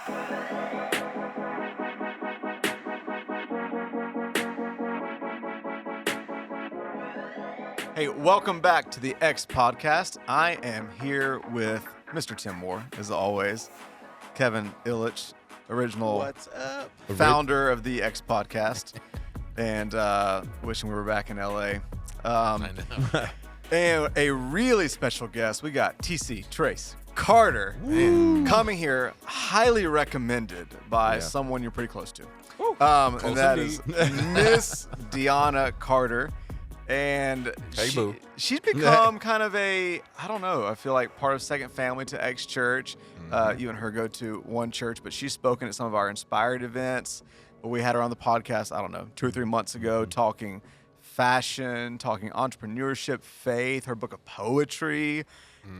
Hey, welcome back to the X Podcast. I am here with Mr. Tim Moore, as always. Kevin Illich, original What's up? founder of the X Podcast, and wishing we were back in LA. I know. And a really special guest, we got TC Trace Carter coming here, highly recommended by someone you're pretty close to. And that is Miss Deanna Carter. And she's become kind of I don't know, I feel like part of second family to X Church. You and her go to one church, but she's spoken at some of our Inspired events. But we had her on the podcast, I don't know, 2 or 3 months ago, talking fashion, talking entrepreneurship, faith, her book of poetry.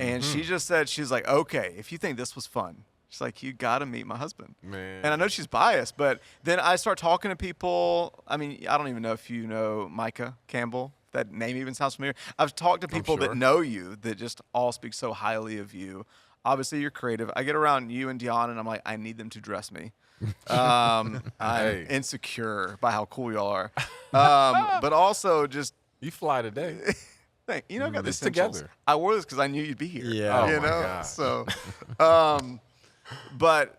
And she just said, she's like, okay, if you think this was fun, she's like, you got to meet my husband. Man. And I know she's biased, but then I start talking to people. I mean, I don't even know if you know Micah Campbell. If that name even sounds familiar. I've talked to people that know you that just all speak so highly of you. Obviously, you're creative. I get around you and Deanna, and I'm like, I need them to dress me. I'm insecure by how cool y'all are. But also just... You fly today. You know, I got this together. I wore this because I knew you'd be here. Yeah. You Oh my know? gosh. So, but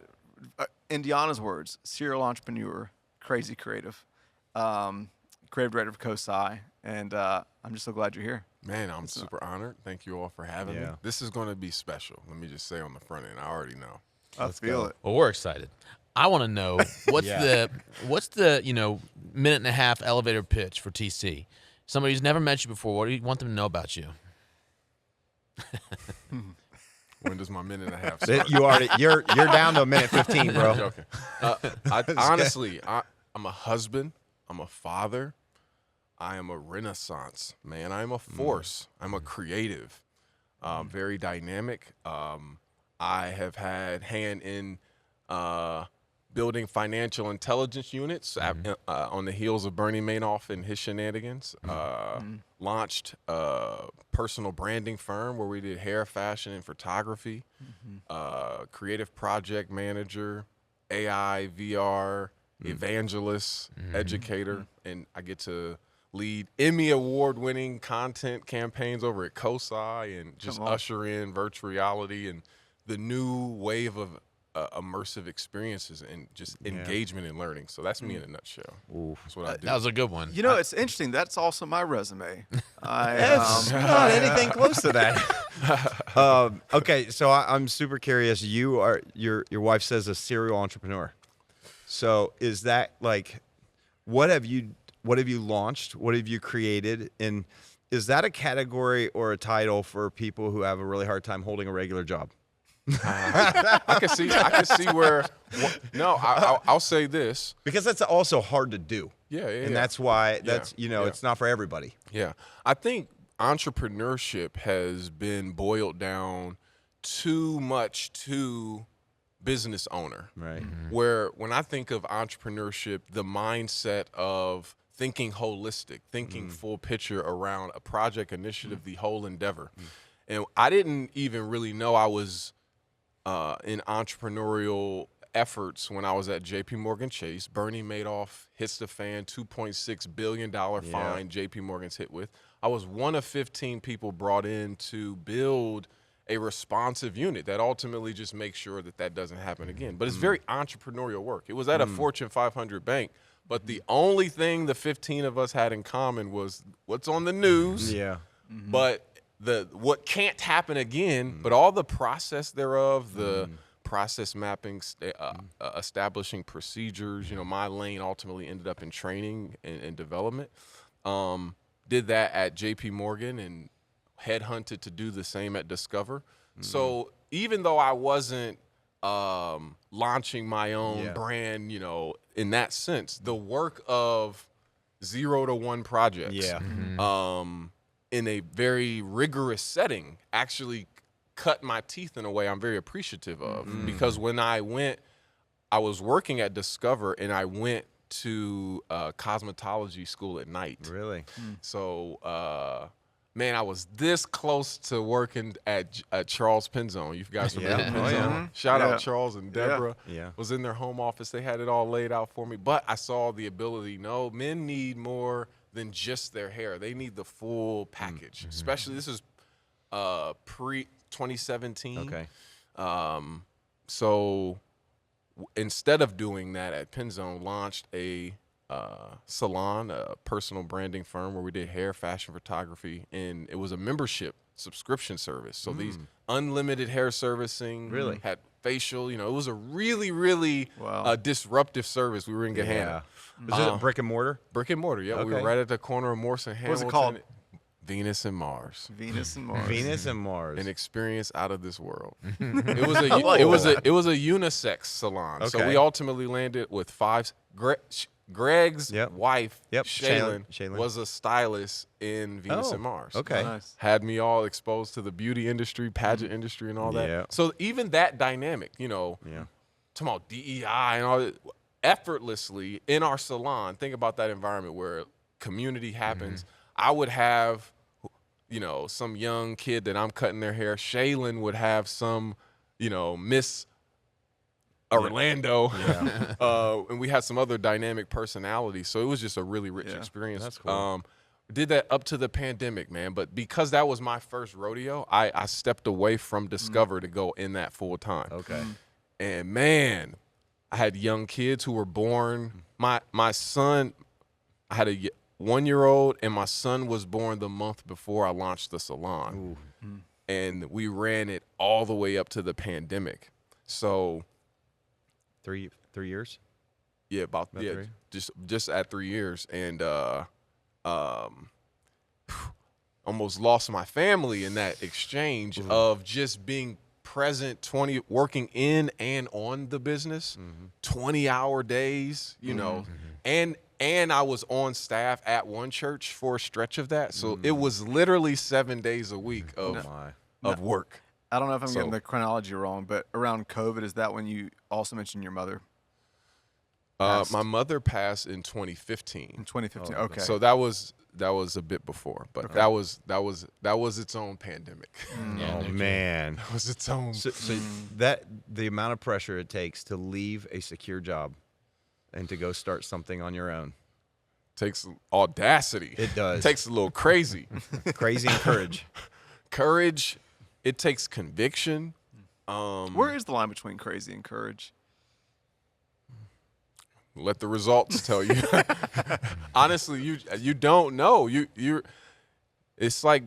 in Deanna's words, serial entrepreneur, crazy creative, creative director of COSI, and I'm just so glad you're here. Man, I'm super honored. Thank you all for having me. This is going to be special. Let me just say on the front end, I already know. I feel it. Well, we're excited. I want to know what's the minute and a half elevator pitch for TC. Somebody who's never met you before. What do you want them to know about you? When does my minute and a half start? You're down to a minute 15, bro. I'm joking. Honestly, I'm a husband. I'm a father. I am a renaissance man. I am a force. I'm a creative. Very dynamic. I have had hand in building financial intelligence units on the heels of Bernie Madoff and his shenanigans. Launched a personal branding firm where we did hair, fashion, and photography. Creative project manager, AI, VR, evangelist, educator, and I get to lead Emmy award-winning content campaigns over at COSI and just usher in virtual reality and the new wave of immersive experiences and just engagement and learning. So that's me in a nutshell. That's what I do. That was a good one. You know, it's interesting. That's also my resume. It's not anything close to that. Okay, so I'm super curious. Your wife says a serial entrepreneur. So is that like, what have you launched? What have you created? And is that a category or a title for people who have a really hard time holding a regular job? I can see where. I'll say this because that's also hard to do. And that's why it's not for everybody. Yeah, I think entrepreneurship has been boiled down too much to business owner. Right. Where when I think of entrepreneurship, the mindset of thinking holistic, thinking full picture around a project, initiative, the whole endeavor. And I didn't even really know I was in entrepreneurial efforts when I was at JP Morgan Chase. Bernie Madoff hits the fan, $2.6 billion fine JP Morgan's hit with. I was one of 15 people brought in to build a responsive unit that ultimately just makes sure that doesn't happen again. But it's very entrepreneurial work. It was at a Fortune 500 bank, but the only thing the 15 of us had in common was what's on the news. But what can't happen again, but all the process thereof, the process mapping, establishing procedures. My lane ultimately ended up in training and development. Did that at JP Morgan and headhunted to do the same at Discover. So even though I wasn't launching my own brand, in that sense, the work of 0 to 1 projects in a very rigorous setting actually cut my teeth in a way I'm very appreciative of. Because when I was working at Discover and I went to cosmetology school at night. Really? So man, I was this close to working at Charles Penzone. You guys remember Yeah. Penzone? Oh, yeah. Shout Yeah. out Charles and Deborah. Yeah. Was in their home office. They had it all laid out for me. But I saw the ability. No, men need more than just their hair. They need the full package. Especially this is pre 2017. Okay. So instead of doing that at Penzone, launched a salon, a personal branding firm where we did hair, fashion, photography, and it was a membership subscription service. So these unlimited hair servicing, Really? had facial. It was a really, really disruptive service. We were in Gahanna. Was it brick and mortar? Brick and mortar, yeah. We were Okay. right at the corner of Morse and What was Hamilton. it called? Venus and Mars. Venus and Mars. Venus and Mars. An experience out of this world. It was a unisex salon. So Okay. we ultimately landed with five. Greg's Yep. wife, Yep. Shaylin, Shaylin. was a stylist in Venus Oh, and Mars. okay. Nice. Had me all exposed to the beauty industry, pageant industry, and all that. Yeah. So even that dynamic, Yeah. talking about DEI and all that, effortlessly in our salon, think about that environment where community happens. I would have, some young kid that I'm cutting their hair. Shaylin would have some, Miss Orlando. And we had some other dynamic personalities. So it was just a really rich experience. That's cool. Did that up to the pandemic, man. But because that was my first rodeo, I stepped away from Discover to go in that full time. Okay. And man, I had young kids who were born. My son, I had a 1-year-old, and my son was born the month before I launched the salon. And we ran it all the way up to the pandemic. So 3 years? yeah, about About 3? just at 3 years, and almost lost my family in that exchange of just being present, working in and on the business, 20-hour days, and I was on staff at one church for a stretch of that, so it was literally 7 days a week of work. I don't know if I'm So- getting the chronology wrong, but around COVID, is that when you also mentioned your mother passed? My mother passed in 2015. In 2015. Okay. So that was a bit before, but that was its own pandemic. Yeah, Oh man. That was its own. So that the amount of pressure it takes to leave a secure job and to go start something on your own. Takes audacity. It does. Takes a little crazy. Crazy and courage. Courage. It takes conviction. Where is the line between crazy and courage? Let the results tell you. Honestly, you don't know. You're. It's like,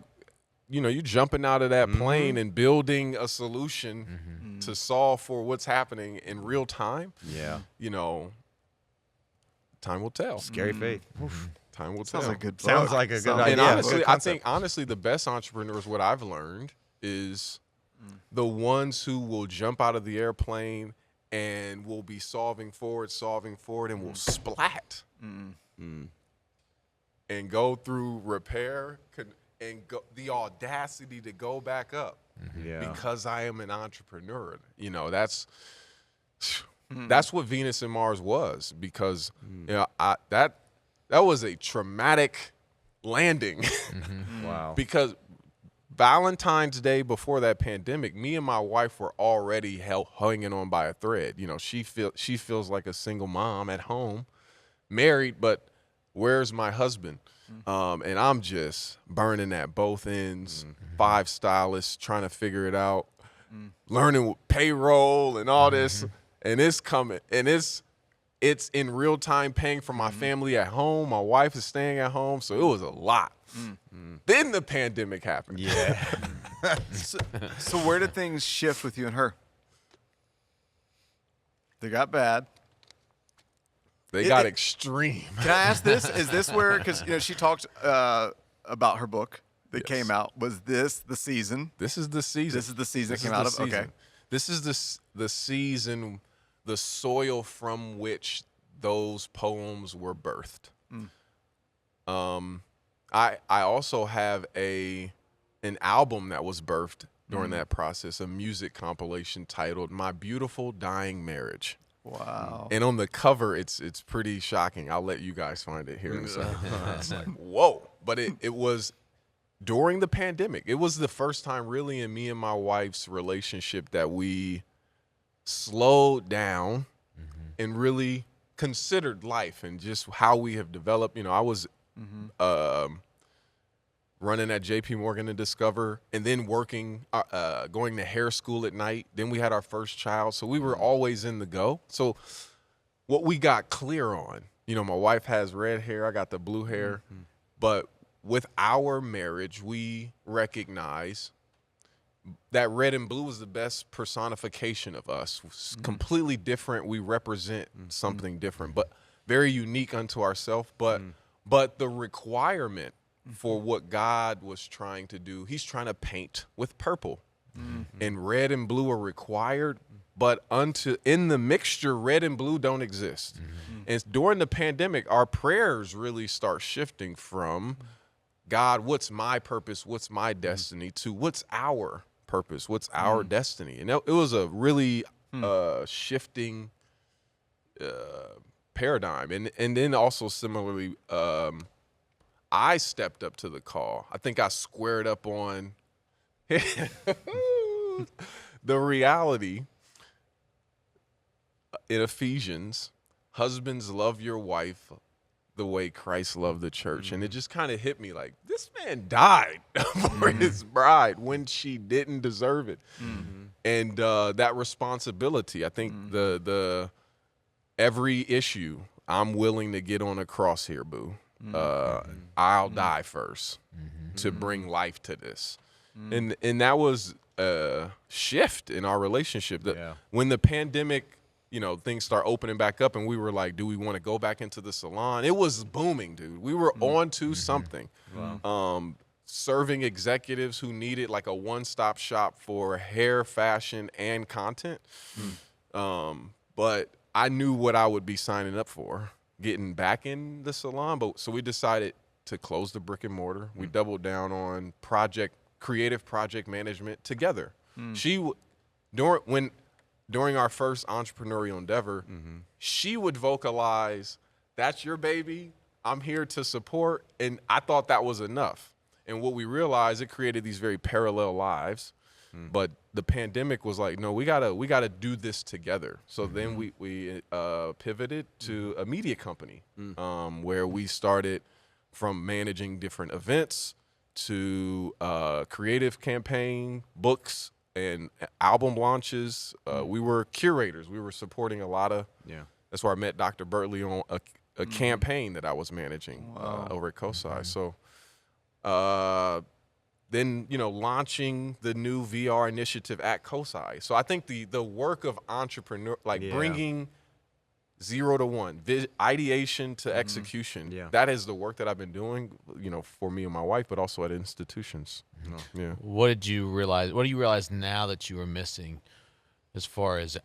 you jumping out of that plane and building a solution to solve for what's happening in real time. Yeah. Time will tell. Scary faith. Time will tell. Sounds like a good Sounds book. like a good Sounds- idea. And Yeah, honestly, good I concept. think honestly the best entrepreneurs, what I've learned is the ones who will jump out of the airplane and will be solving forward, and will splat and go through repair and the audacity to go back up Yeah. because I am an entrepreneur. That's what Venus and Mars was, because that was a traumatic landing. Wow. Because Valentine's Day before that pandemic, me and my wife were already hanging on by a thread. She feels like a single mom at home, married, but where's my husband? And I'm just burning at both ends. 5 stylists trying to figure it out, learning payroll and all this, and it's coming, and it's in real time paying for my family at home. My wife is staying at home, so it was a lot. Then the pandemic happened. Yeah. So where did things shift with you and her? They got bad. They It- got it- extreme. Can I ask this? Is this where, because she talked about her book that Yes. came out. Was this the season? This is the season. This is the season This it came is out the of? Okay. season. This is the season, the soil from which those poems were birthed. I also have an album that was birthed during that process, a music compilation titled "My Beautiful Dying Marriage." Wow. And on the cover, it's pretty shocking. I'll let you guys find it here in a second. It's like, whoa. But it was during the pandemic. It was the first time really in me and my wife's relationship that we slowed down and really considered life and just how we have developed. You know, I was running at JP Morgan and Discover, and then working, going to hair school at night. Then we had our first child. So we were always in the go. So what we got clear on, you know, my wife has red hair, I got the blue hair, but with our marriage, we recognize that red and blue is the best personification of us. It's completely different. We represent something different, but very unique unto ourselves. But the requirement for what God was trying to do, he's trying to paint with purple. And red and blue are required, but in the mixture, red and blue don't exist. And during the pandemic, our prayers really start shifting from God, what's my purpose, what's my destiny, to what's our purpose, what's our destiny. And it was a really shifting paradigm. And then also similarly, I stepped up to the call. I think I squared up on the reality in Ephesians, husbands, love your wife the way Christ loved the church. And it just kind of hit me like, this man died for his bride when she didn't deserve it. And that responsibility, I think the every issue, I'm willing to get on a cross here, boo. I'll die first to bring life to this. And that was a shift in our relationship. That when the pandemic, you know, things start opening back up and we were like, do we want to go back into the salon? It was booming, dude. We were on to something. Wow. Serving executives who needed like a one-stop shop for hair, fashion, and content. But I knew what I would be signing up for, getting back in the salon. But so we decided to close the brick and mortar. We doubled down on creative project management together. During our first entrepreneurial endeavor, she would vocalize, that's your baby, I'm here to support, and I thought that was enough. And what we realized, it created these very parallel lives, but the pandemic was like, no, we gotta do this together. So then we pivoted to a media company, where we started from managing different events to creative campaign, books, and album launches. We were curators. We were supporting a lot of. That's where I met Dr. Bertley on a campaign that I was managing over at COSI. So then, you know, launching the new VR initiative at COSI. So I think the work of entrepreneur, bringing 0 to 1, ideation to execution. That is the work that I've been doing, you know, for me and my wife, but also at institutions. What do you realize now that you are missing as far as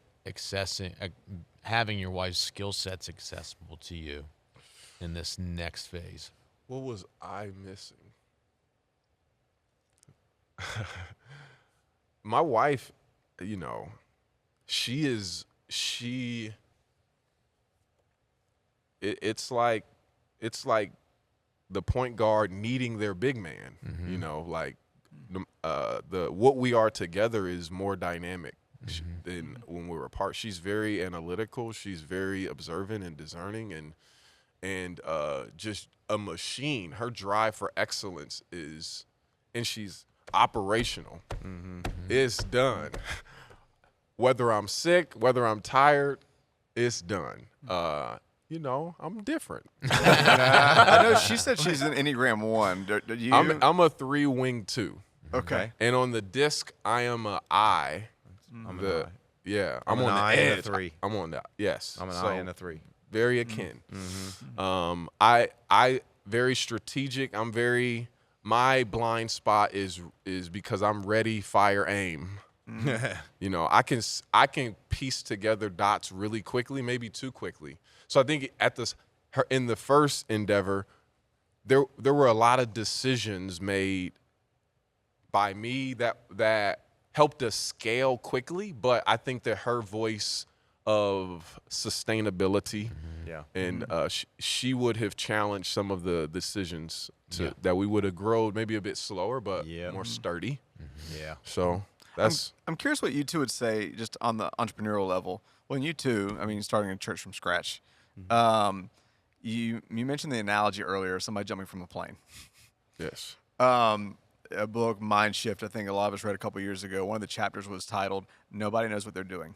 having your wife's skill sets accessible to you in this next phase? What was I missing? My wife, you know, it's like the point guard needing their big man. You know, like what we are together is more dynamic than when we were apart. She's very analytical. She's very observant and discerning, and just a machine. Her drive for excellence and she's operational. It's done. Whether I'm sick, whether I'm tired, it's done. You know, I'm different. I know she said she's an Enneagram 1. Do you? I'm a 3-wing 2. Okay. And on the disc, I am an I. I'm an I. Yeah, I'm on an the I edge. and a 3. I'm on that. Yes. I'm an I and a 3. Very akin. I very strategic. My blind spot is because I'm ready, fire, aim. You know, I can piece together dots really quickly, maybe too quickly. So I think in the first endeavor, there were a lot of decisions made by me that helped us scale quickly, but I think that her voice of sustainability Yeah. And she would have challenged some of the decisions that we would have grown maybe a bit slower, but more sturdy. Yeah. So that's. I'm curious what you two would say just on the entrepreneurial level. When you two, I mean, starting a church from scratch, you mentioned the analogy earlier of somebody jumping from a plane. Yes. A book, Mind Shift, I think a lot of us read a couple years ago. One of the chapters was titled "Nobody Knows What They're Doing."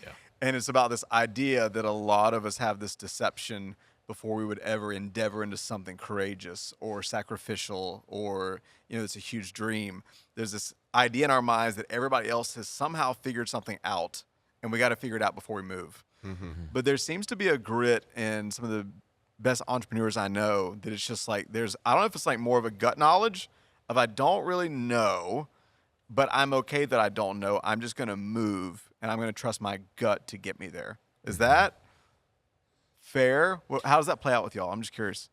Yeah. And it's about this idea that a lot of us have this deception before we would ever endeavor into something courageous or sacrificial or, it's a huge dream. There's this idea in our minds that everybody else has somehow figured something out, and we got to figure it out before we move. But there seems to be a grit in some of the best entrepreneurs I know that it's just like I don't know if it's like more of a gut knowledge of I don't really know, but I'm okay that I don't know. I'm just going to move, and I'm going to trust my gut to get me there. Is that fair? How does that play out with y'all? I'm just curious.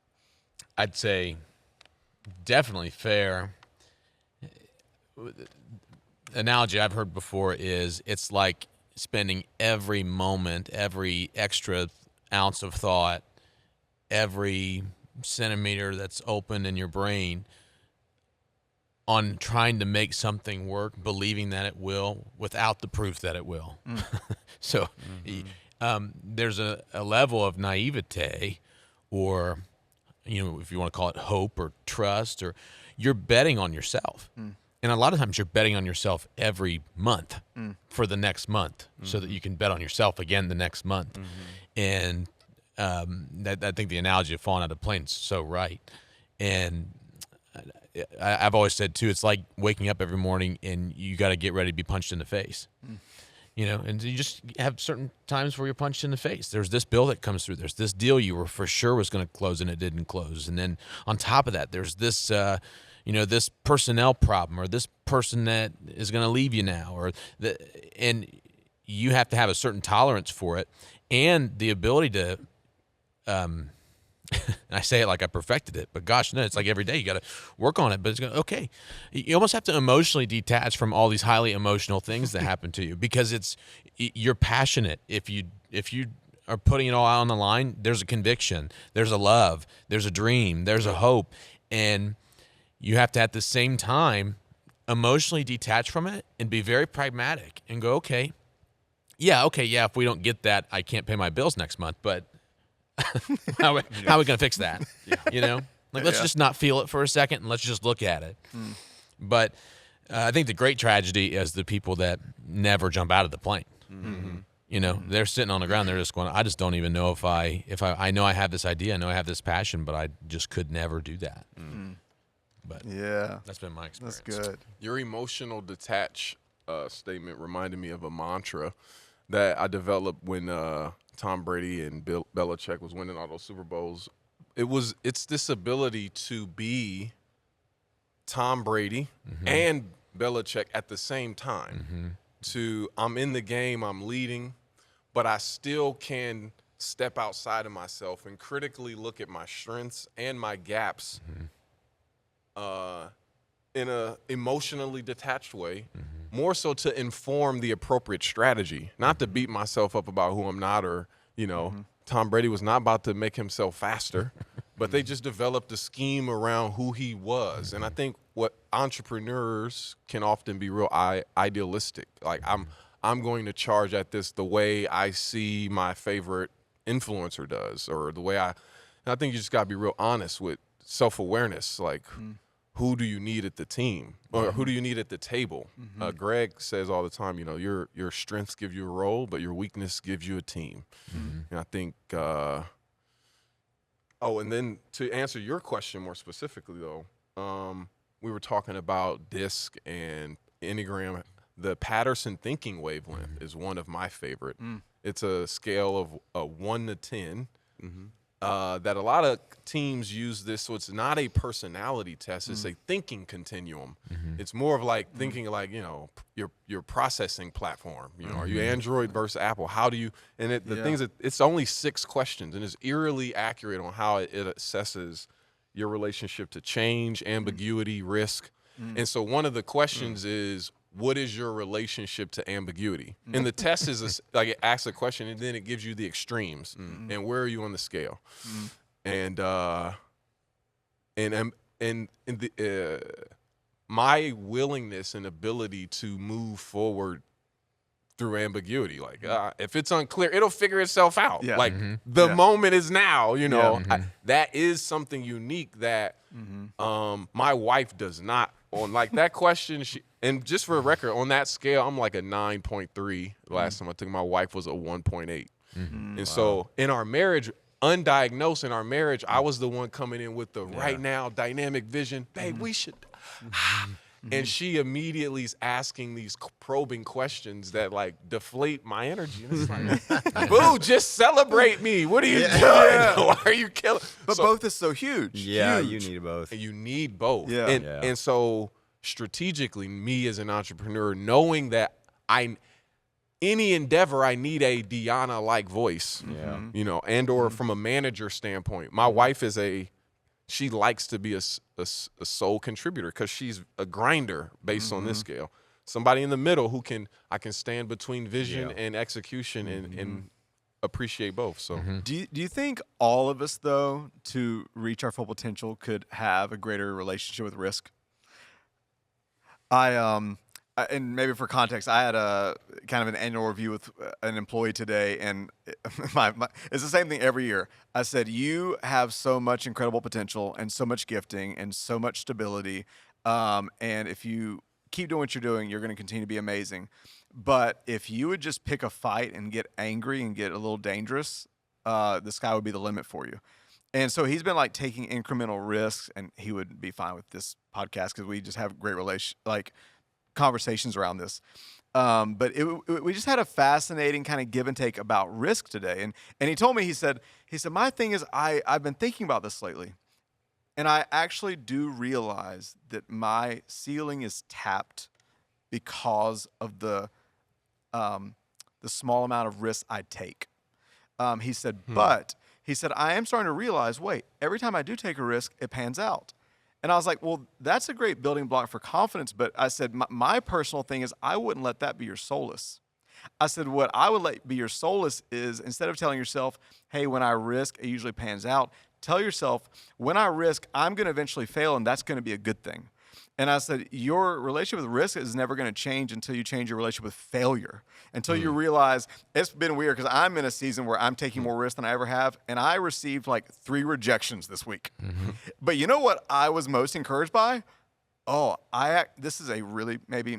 I'd say definitely fair. Analogy I've heard before is it's like spending every moment, every extra ounce of thought, every centimeter that's open in your brain on trying to make something work, believing that it will, without the proof that it will. So there's a level of naivete, or, if you want to call it hope or trust, or you're betting on yourself. And a lot of times you're betting on yourself every month for the next month so that you can bet on yourself again the next month. And I think the analogy of falling out of a plane is so right. And I've always said, too, it's like waking up every morning and you got to get ready to be punched in the face. And you just have certain times where you're punched in the face. There's this bill that comes through. There's this deal you were for sure was going to close and it didn't close. And then on top of that, there's this, this personnel problem, or this person that is going to leave you now, and you have to have a certain tolerance for it and the ability to, I say it like I perfected it, but gosh, no, it's like every day you got to work on it. But it's okay. You almost have to emotionally detach from all these highly emotional things that happen to you, because you're passionate. If you are putting it all out on the line, there's a conviction, there's a love, there's a dream, there's a hope, and you have to at the same time emotionally detach from it and be very pragmatic and go, okay, if we don't get that, I can't pay my bills next month, but how are we going to fix that? Let's just not feel it for a second and let's just look at it. But I think the great tragedy is the people that never jump out of the plane. They're sitting on the ground. They're just going, I just don't even know if I know I have this idea, I know I have this passion, but I just could never do that. But that's been my experience. That's good. Your emotional detach statement reminded me of a mantra that I developed when Tom Brady and Bill Belichick was winning all those Super Bowls. It's this ability to be Tom Brady and Belichick at the same time. I'm in the game, I'm leading, but I still can step outside of myself and critically look at my strengths and my gaps in a emotionally detached way, more so to inform the appropriate strategy, not to beat myself up about who I'm not, or, Tom Brady was not about to make himself faster, but they just developed a scheme around who he was. And I think what entrepreneurs can often be real idealistic. Like, I'm going to charge at this the way I see my favorite influencer does, or the way I think you just got to be real honest with self-awareness. Like, who do you need at the team, or who do you need at the table? Greg says all the time, your strengths give you a role, but your weakness gives you a team. And I think, and then to answer your question more specifically, though, we were talking about DISC and Enneagram. The Patterson thinking wavelength is one of my favorite. It's a scale of 1 to 10. That a lot of teams use this, so it's not a personality test. It's a thinking continuum. It's more of like thinking like, your processing platform. Are you Android versus Apple? How do you? And the things that it's only 6 questions, and it's eerily accurate on how it assesses your relationship to change, ambiguity, risk. And so one of the questions is, what is your relationship to ambiguity? And the test is like it asks a question and then it gives you the extremes and where are you on the scale? And my willingness and ability to move forward through ambiguity, like if it's unclear, it'll figure itself out. Yeah. Like the moment is now, you know. That is something unique that my wife does not. On like that question, and just for the record, on that scale, I'm like a 9.3. Last time I took my wife was a 1.8. And so in our marriage, undiagnosed in our marriage, I was the one coming in with the right now dynamic vision. Babe, we should. And she immediately is asking these probing questions that like deflate my energy. And it's like, boo, just celebrate me. What are you doing? Why are you killing? But both is so huge. Yeah, huge. you need both. You need both. Yeah. And so strategically, me as an entrepreneur, knowing that any endeavor, I need a Deanna-like voice. You know, and or from a manager standpoint. My wife is she likes to be a sole contributor because she's a grinder based on this scale. Somebody in the middle who I can stand between vision and execution and appreciate both. So Do you think all of us, though, to reach our full potential could have a greater relationship with risk? And maybe for context, I had a kind of an annual review with an employee today, and it's the same thing every year. I said, you have so much incredible potential and so much gifting and so much stability, and if you keep doing what you're doing, you're going to continue to be amazing. But if you would just pick a fight and get angry and get a little dangerous, the sky would be the limit for you. And so he's been like taking incremental risks, and he would be fine with this podcast because we just have great conversations around this. But we just had a fascinating kind of give and take about risk today. And he told me, he said, my thing is I've been thinking about this lately. And I actually do realize that my ceiling is tapped because of the small amount of risk I take. He said, but he said, I am starting to realize, wait, every time I do take a risk, it pans out. And I was like, well, that's a great building block for confidence. But I said, my personal thing is I wouldn't let that be your solace. I said, what I would let be your solace is instead of telling yourself, hey, when I risk, it usually pans out, tell yourself, when I risk, I'm going to eventually fail, and that's going to be a good thing. And I said, your relationship with risk is never going to change until you change your relationship with failure, until you realize it's been weird because I'm in a season where I'm taking more risk than I ever have. And I received like 3 rejections this week. But you know what I was most encouraged by? This is a really maybe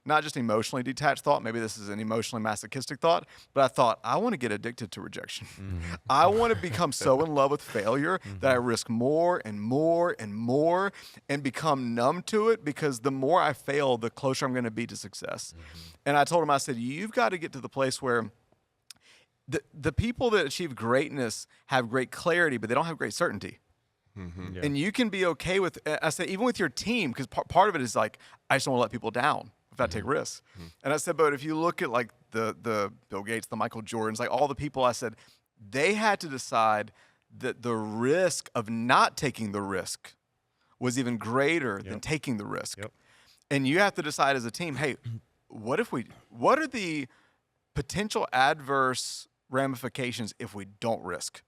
not just emotionally detached thought. Maybe this is an emotionally masochistic thought. But I thought, I want to get addicted to rejection. I want to become so in love with failure that I risk more and more and more and become numb to it, because the more I fail, the closer I'm going to be to success. And I told him, I said, you've got to get to the place where the people that achieve greatness have great clarity, but they don't have great certainty. And you can be okay with, I said, even with your team, because part of it is like, I just don't want to let people down if I take risks. And I said, but if you look at like the Bill Gates, the Michael Jordans, like all the people, I said, they had to decide that the risk of not taking the risk was even greater than taking the risk. And you have to decide as a team, hey, what are the potential adverse ramifications if we don't risk?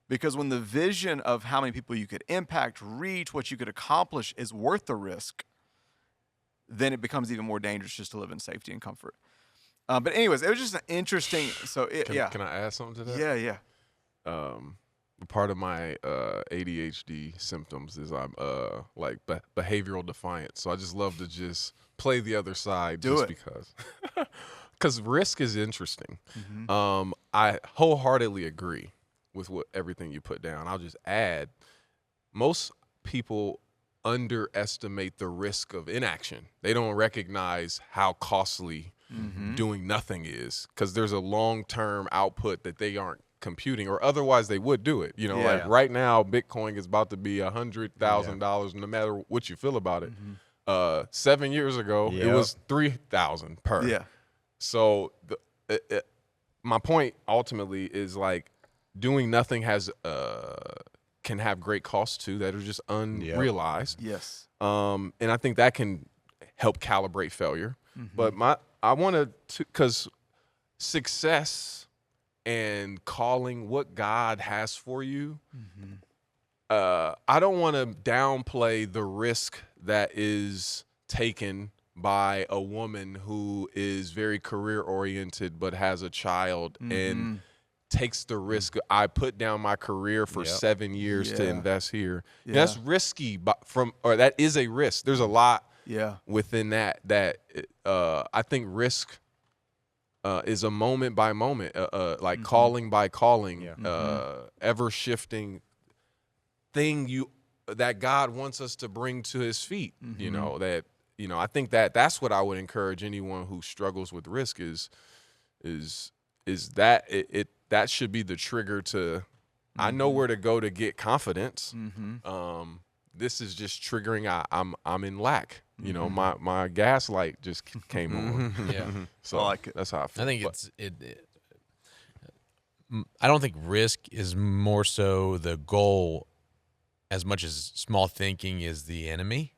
Because when the vision of how many people you could impact, reach, what you could accomplish is worth the risk, then it becomes even more dangerous just to live in safety and comfort. But anyways, it was just an interesting. Can I add something to that? Yeah. Part of my ADHD symptoms is I'm like behavioral defiant. So I just love to just play the other side because risk is interesting. I wholeheartedly agree with everything you put down. I'll just add, most people underestimate the risk of inaction. They don't recognize how costly doing nothing is, because there's a long-term output that they aren't computing, or otherwise they would do it. Like right now, Bitcoin is about to be $100,000, no matter what you feel about it. 7 years ago, it was $3,000 per. Yeah. So my point ultimately is like, doing nothing can have great costs too that are just unrealized. Yes. And I think that can help calibrate failure. But I want to, because success and calling what God has for you, I don't want to downplay the risk that is taken by a woman who is very career oriented but has a child and takes the risk. I put down my career for 7 years to invest here. Yeah. That's risky, or that is a risk. There's a lot within that I think risk is a moment by moment, like calling by calling, ever shifting thing that God wants us to bring to His feet. You know that. I think that's what I would encourage anyone who struggles with risk is that that should be the trigger to. I know where to go to get confidence. This is just triggering. I'm in lack. My gas light just came on. Yeah. So I like it. That's how I feel. I think I don't think risk is more so the goal as much as small thinking is the enemy.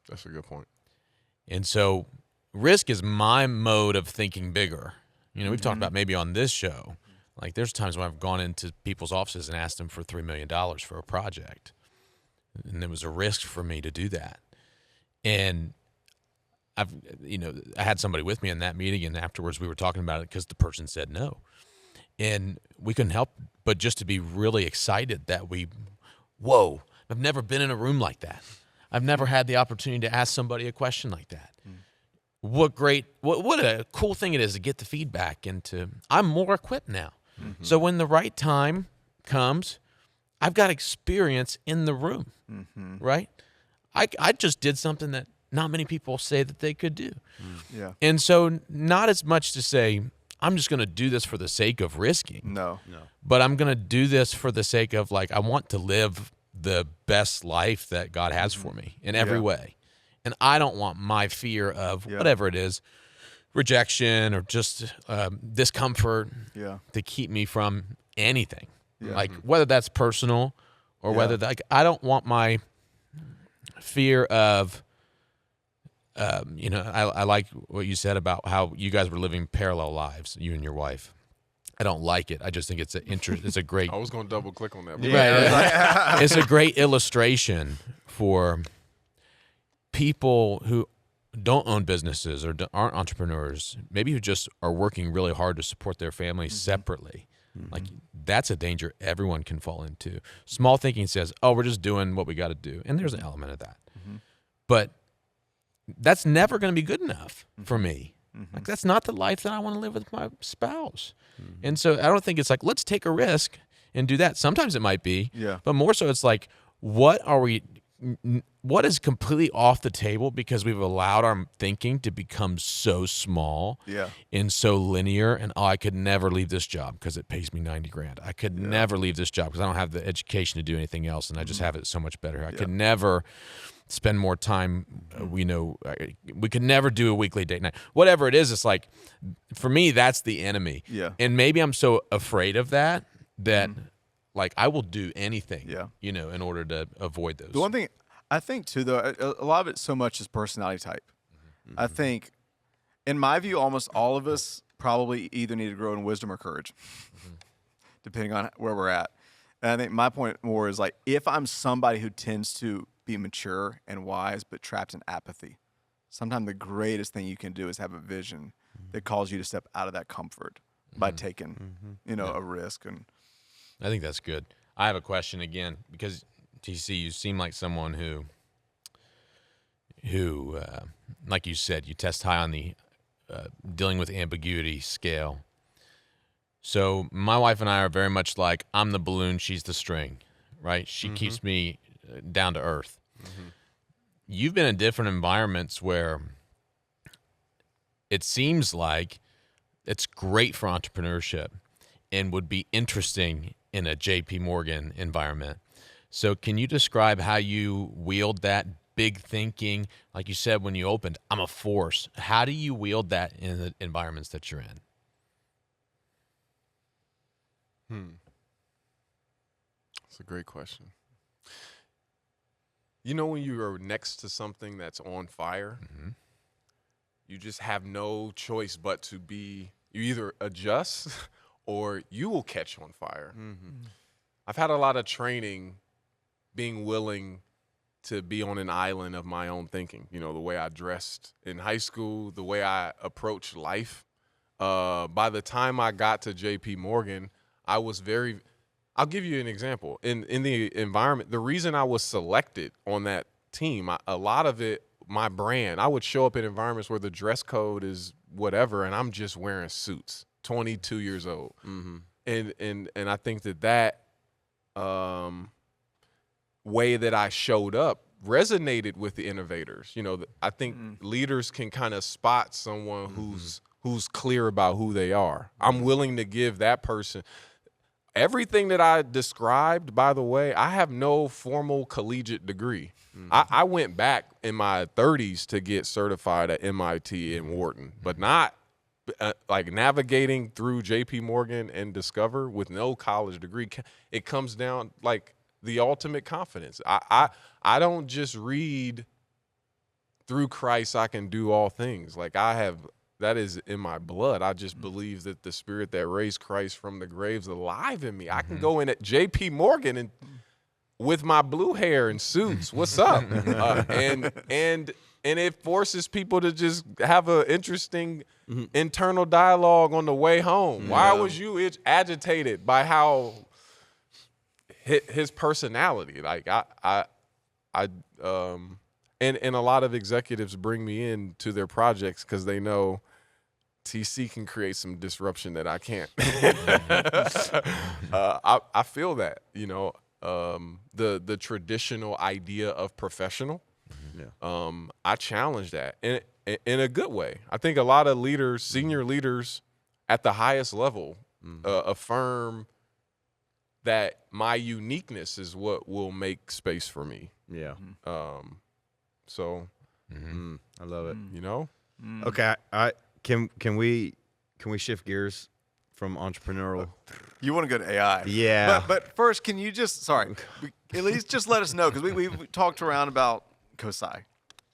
That's a good point. And so risk is my mode of thinking bigger. We've talked about maybe on this show, like there's times when I've gone into people's offices and asked them for $3 million for a project. And it was a risk for me to do that. And I had somebody with me in that meeting, and afterwards we were talking about it because the person said no. And we couldn't help but just to be really excited that whoa, I've never been in a room like that. I've never had the opportunity to ask somebody a question like that. What a cool thing it is to get the feedback I'm more equipped now. So when the right time comes, I've got experience in the room, right? I just did something that not many people say that they could do. Yeah. And so not as much to say, I'm just going to do this for the sake of risking. No. But I'm going to do this for the sake of, like, I want to live the best life that God has for me in every way. And I don't want my fear of whatever it is, rejection or just discomfort to keep me from anything. Like whether that's personal or whether I don't want my fear of, I like what you said about how you guys were living parallel lives, you and your wife. I don't like it. I just think it's a great. I was going to double click on that. Right. It's a great illustration for people who don't own businesses or aren't entrepreneurs, maybe who just are working really hard to support their families separately. Like that's a danger everyone can fall into. Small thinking says, "Oh, we're just doing what we got to do," and there's an element of that, but that's never going to be good enough for me. Like that's not the life that I want to live with my spouse. And so I don't think it's like, let's take a risk and do that. Sometimes it might be, but more so it's like, what is completely off the table because we've allowed our thinking to become so small and so linear. And I could never leave this job because it pays me $90,000. I could never leave this job because I don't have the education to do anything else. And I just have it so much better. I could never spend more time. We could never do a weekly date night. Whatever it is, it's like, for me, that's the enemy. And maybe I'm so afraid of that like I will do anything, in order to avoid those. The one thing I think too, though, a lot of it so much is personality type. I think, in my view, almost all of us probably either need to grow in wisdom or courage, depending on where we're at. And I think my point more is like, if I'm somebody who tends to be mature and wise but trapped in apathy, sometimes the greatest thing you can do is have a vision that calls you to step out of that comfort by taking, a risk. And I think that's good. I have a question again, because TC, you seem like someone who, like you said, you test high on the dealing with ambiguity scale. So my wife and I are very much like, I'm the balloon, she's the string, right? She keeps me down to earth. You've been in different environments where it seems like it's great for entrepreneurship and would be interesting in a JP Morgan environment. So can you describe how you wield that big thinking? Like you said, when you opened, I'm a force. How do you wield that in the environments that you're in? That's a great question. You know when you are next to something that's on fire, you just have no choice but to be, you either adjust or you will catch on fire. I've had a lot of training being willing to be on an island of my own thinking. You know, the way I dressed in high school, the way I approached life. By the time I got to JP Morgan, I was very, I'll give you an example. In the environment, the reason I was selected on that team, a lot of it, my brand, I would show up in environments where the dress code is whatever, and I'm just wearing suits, 22 years old. And I think that way that I showed up resonated with the innovators. You know, I think leaders can kind of spot someone who's clear about who they are. I'm willing to give that person everything that I described. By the way, I have no formal collegiate degree. I went back in my 30s to get certified at MIT and Wharton, but not like navigating through JP Morgan and Discover with no college degree. It comes down like the ultimate confidence. I don't just read through Christ I can do all things. Like that is in my blood. I just believe that the spirit that raised Christ from the grave's alive in me. I can go in at JP Morgan and with my blue hair and suits. What's up? And it forces people to just have an interesting internal dialogue on the way home. Why was you agitated by how his personality? Like and a lot of executives bring me in to their projects because they know TC can create some disruption that I can't. I feel that, you know, the traditional idea of professional. I challenge that in a good way. I think a lot of leaders, senior leaders at the highest level, affirm that my uniqueness is what will make space for me. I love it. You know? Okay, can we shift gears from entrepreneurial? You want to go to AI? Yeah. But first, can you just at least just let us know, because we talked around about COSI.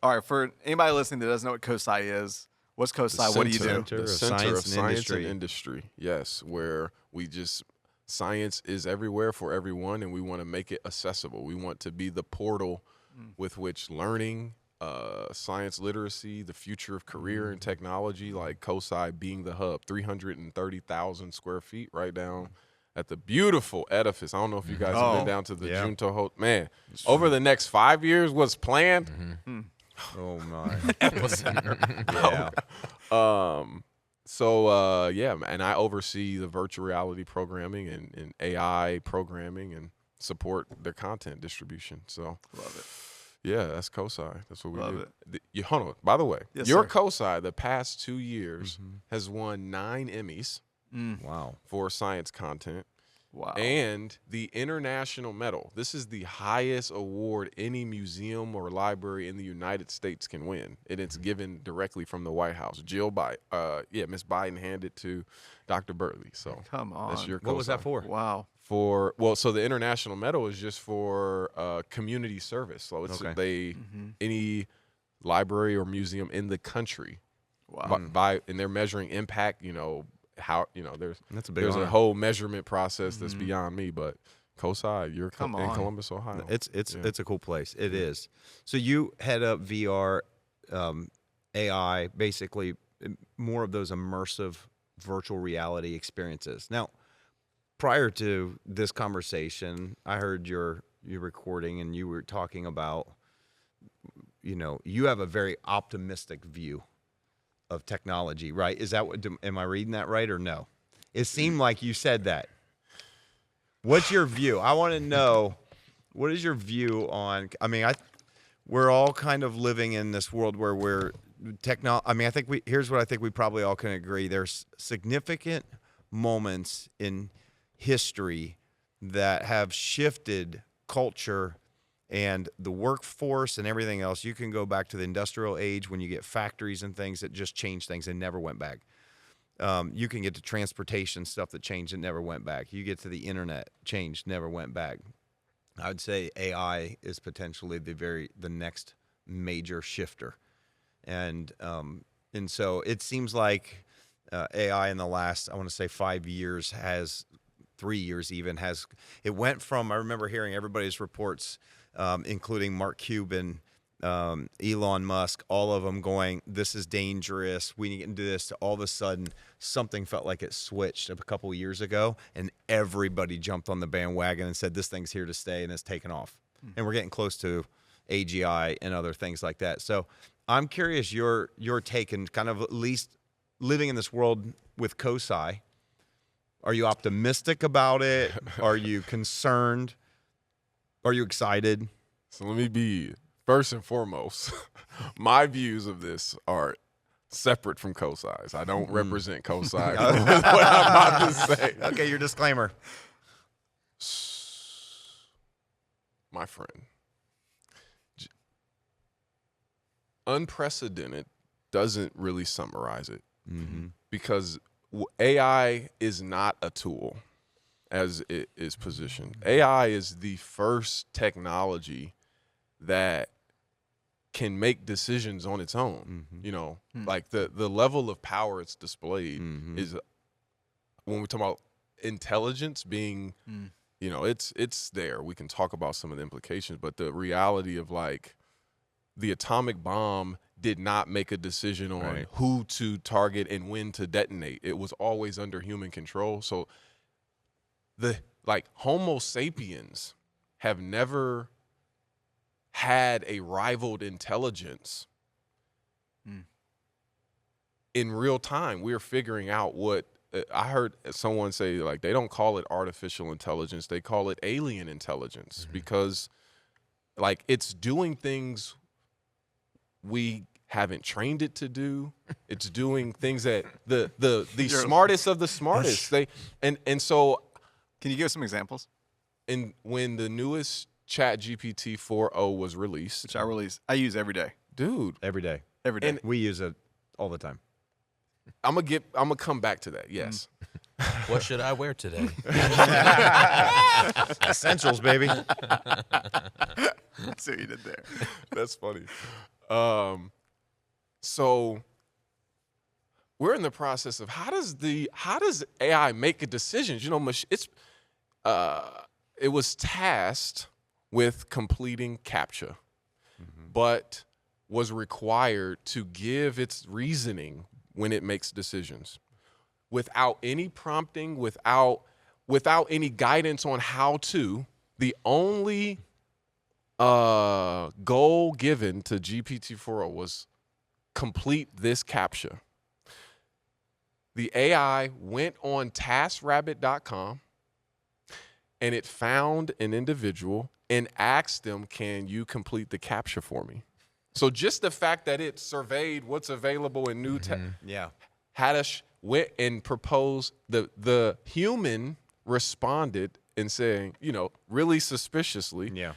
All right, for anybody listening that doesn't know what COSI is, what's COSI? What do you do? The Center of Science and Industry. Yes, where science is everywhere for everyone, and we want to make it accessible. We want to be the portal with which learning, science literacy, the future of career and technology, like COSI being the hub, 330,000 square feet right down at the beautiful edifice. I don't know if you guys have been down to the Junto Hotel. Man, over the next 5 years, what's planned? Oh, my. And I oversee the virtual reality programming and AI programming and support their content distribution. So Love it. Yeah, that's COSI. That's what we Love do. Hold on. By the way, Yes, your sir. COSI the past 2 years has won 9 Emmys Wow. for science content. Wow. And the International Medal. This is the highest award any museum or library in the United States can win. And it's given directly from the White House. Miss Biden handed to Dr. Burley. So Come on. that's your COSI. What was that for? Wow. So the International Medal is just for community service. So it's any library or museum in the country. Wow. And they're measuring impact, there's That's a big there's honor. a whole measurement process that's beyond me, but COSI, you're Come in on. Columbus, Ohio. It's a cool place. It is. So you head up VR, AI, basically more of those immersive virtual reality experiences. Now, prior to this conversation, I heard your recording, and you were talking about, you have a very optimistic view of technology, right? Is that am I reading that right or no? It seemed like you said that. What's your view? I want to know, what is your view on, we're all kind of living in this world where here's what I think we probably all can agree. There's significant moments in history that have shifted culture and the workforce and everything else. You can go back to the industrial age when you get factories and things that just changed things and never went back. You can get to transportation stuff that changed and never went back. You get to the internet, changed, never went back. I would say AI is potentially the next major shifter, and so it seems like AI in the last, I want to say 5 years, has 3 years even, has it went from, I remember hearing everybody's reports, including Mark Cuban, Elon Musk, all of them going, this is dangerous, we need to do this, to all of a sudden something felt like it switched a couple years ago, and everybody jumped on the bandwagon and said this thing's here to stay, and it's taken off. And we're getting close to AGI and other things like that. So I'm curious your take, and kind of at least living in this world with COSI. Are you optimistic about it? Are you concerned? Are you excited? So let me be, first and foremost, my views of this are separate from COSI's. I don't represent COSI. What I'm about to say. Okay, your disclaimer. My friend, unprecedented doesn't really summarize it, because AI is not a tool as it is positioned. AI is the first technology that can make decisions on its own. You know, like the level of power it's displayed is, when we talk about intelligence being, you know, it's there. We can talk about some of the implications, but the reality of, like, the atomic bomb did not make a decision on who to target and when to detonate. It was always under human control. So Homo sapiens have never had a rivaled intelligence. In real time, we're figuring out what, I heard someone say, like, they don't call it artificial intelligence, they call it alien intelligence, because, like, it's doing things we haven't trained it to do. It's doing things that the smartest of the smartest. So can you give us some examples? When the newest ChatGPT 4.0 was released, Which I use every day. dude, Every day. Every day. And We use it all the time. I'm gonna come back to that. Yes. What should I wear today? Essentials, baby. That's what you did there. That's funny. So we're in the process of how does AI make a decision? You know, it was tasked with completing CAPTCHA, but was required to give its reasoning when it makes decisions, without any prompting, without any guidance on how to. The only goal given to GPT-4o was complete this CAPTCHA. The AI went on TaskRabbit.com and it found an individual and asked them, "Can you complete the CAPTCHA for me?" So just the fact that it surveyed what's available in new tech, had us went and proposed. The human responded and saying, you know, really suspiciously,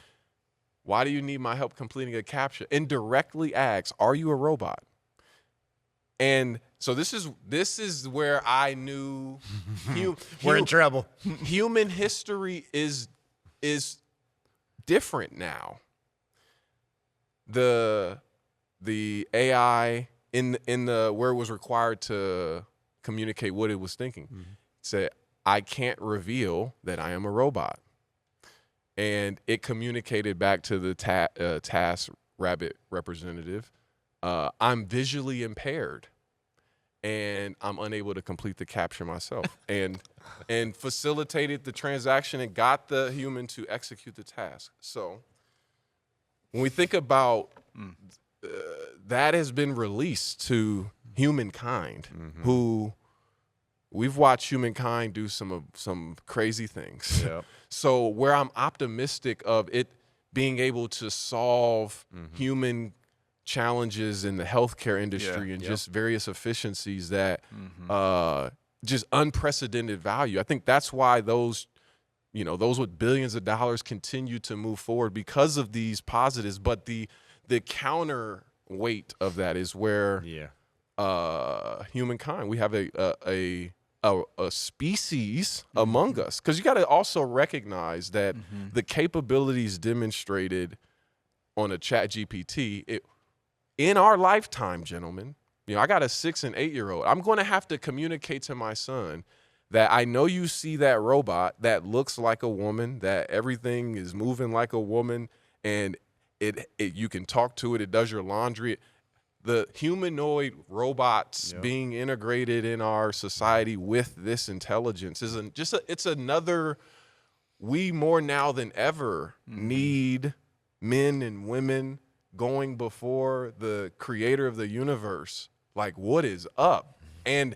"Why do you need my help completing a CAPTCHA?" And directly asks, "Are you a robot?" And so this is where I knew We're in trouble. human history is different now. The AI in the where it was required to communicate what it was thinking said, "I can't reveal that I am a robot," and it communicated back to the TaskRabbit representative, "I'm visually impaired, and I'm unable to complete the CAPTCHA myself," and facilitated the transaction and got the human to execute the task. So when we think about that has been released to humankind, who we've watched humankind do some crazy things. So where I'm optimistic of it being able to solve human challenges in the healthcare industry and just various efficiencies that just unprecedented value. I think that's why those with billions of dollars continue to move forward, because of these positives. But the counterweight of that is where humankind, we have a a species among us, because you got to also recognize that the capabilities demonstrated on a Chat GPT in our lifetime, gentlemen. You know, I got a 6 and 8 year old. I'm going to have to communicate to my son that I know you see that robot that looks like a woman, that everything is moving like a woman, and you can talk to it. It does your laundry. The humanoid robots being integrated in our society with this intelligence it's another. We more now than ever need men and women going before the creator of the universe. Like, what is up? And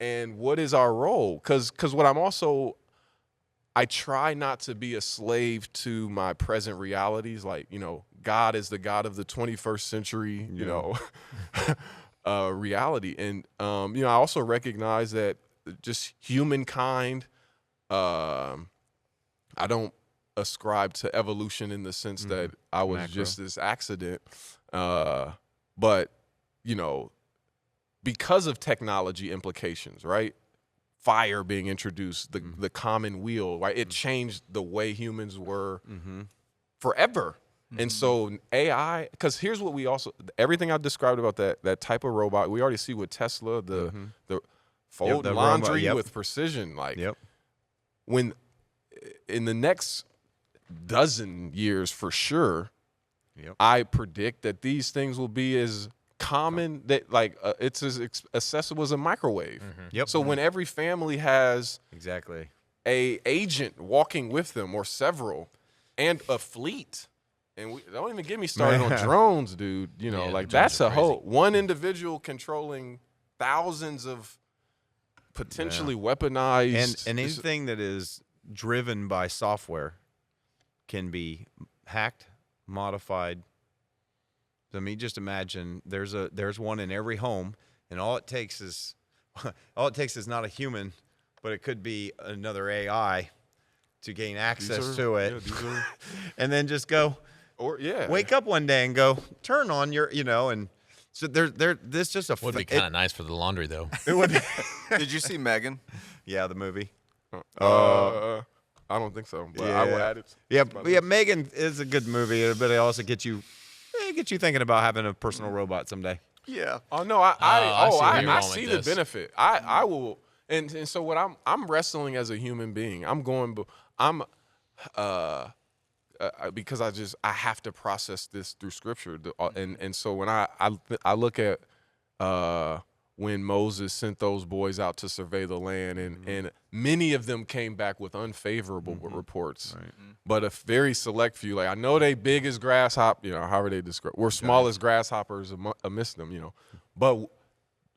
what is our role? Because what I try not to be a slave to my present realities. Like, you know, God is the God of the 21st century, you know, reality. And, you know, I also recognize that just humankind, I don't ascribe to evolution in the sense that I was just this accident. But, you know, because of technology implications, right? Fire being introduced, the common wheel, right? It changed the way humans were forever. And so AI, because here's what everything I described about that type of robot, we already see with Tesla, the fold the laundry robot, with precision. Like, when in the next dozen years, for sure, I predict that these things will be as common that it's as accessible as a microwave. So when every family has a agent walking with them, or several, and a fleet, and we don't even get me started on drones, dude. You know, like that's a whole one individual controlling thousands of potentially weaponized and anything that is driven by software can be hacked, modified. I mean, just imagine there's one in every home, and all it takes is not a human, but it could be another AI to gain access to it, and then just go wake up one day and go turn on your, you know, and so this just would be kind of nice for the laundry though. It would be. Did you see Megan? Yeah, the movie. I don't think so, but I will add it. Yeah, Megan is a good movie, but it also gets you thinking about having a personal robot someday. Yeah. Oh no, I see the this. benefit. I will, and so what I'm wrestling as a human being. Because I have to process this through scripture, and so when I look at when Moses sent those boys out to survey the land, and many of them came back with unfavorable reports, but a very select few, like I know they big as grasshopper, you know, however they describe, we're small as grasshoppers amidst them, you know, but